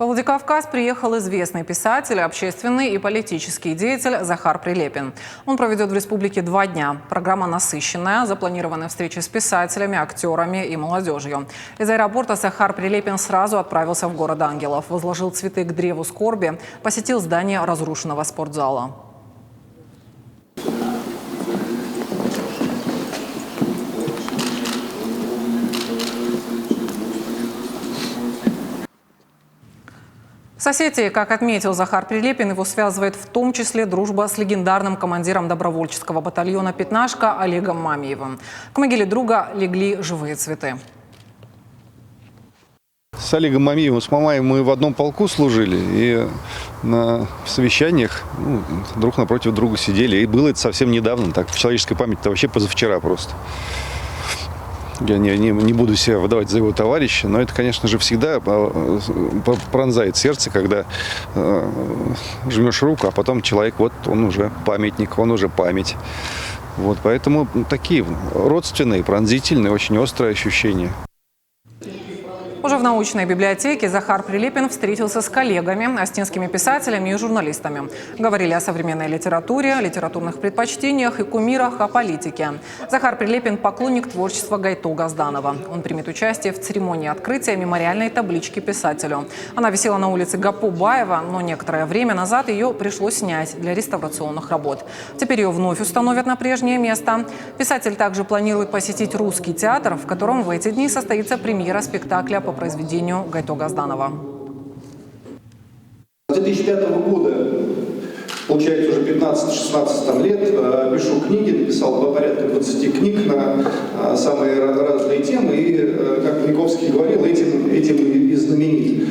Во Владикавказ приехал известный писатель, общественный и политический деятель Захар Прилепин. Он проведет в республике 2 дня. Программа насыщенная, запланированы встречи с писателями, актерами и молодежью. Из аэропорта Захар Прилепин сразу отправился в город ангелов, возложил цветы к древу скорби, посетил здание разрушенного спортзала. С Осетией, как отметил Захар Прилепин, его связывает в том числе дружба с легендарным командиром добровольческого батальона «Пятнашка» Олегом Мамиевым. К могиле друга легли живые цветы. С Олегом Мамиевым, с Мамаевым мы в одном полку служили, и на совещаниях друг напротив друга сидели. И было это совсем недавно, так в человеческой памяти это вообще позавчера просто. Я не буду себя выдавать за его товарища, но это, конечно же, всегда пронзает сердце, когда жмешь руку, а потом человек, вот он уже памятник, он уже память. Вот, поэтому такие родственные, пронзительные, очень острые ощущения. Уже в научной библиотеке Захар Прилепин встретился с коллегами, остинскими писателями и журналистами. Говорили о современной литературе, литературных предпочтениях и кумирах, о политике. Захар Прилепин – поклонник творчества Гайто Газданова. Он примет участие в церемонии открытия мемориальной таблички писателю. Она висела на улице Гапу-Баева, но некоторое время назад ее пришлось снять для реставрационных работ. Теперь ее вновь установят на прежнее место. Писатель также планирует посетить Русский театр, в котором в эти дни состоится премьера спектакля по произведению Гайто Газданова. С 2005 года, получается, уже 15-16 лет, пишу книги, написал порядка 20 книг на самые разные темы. И, как Маяковский говорил, этим и знаменит.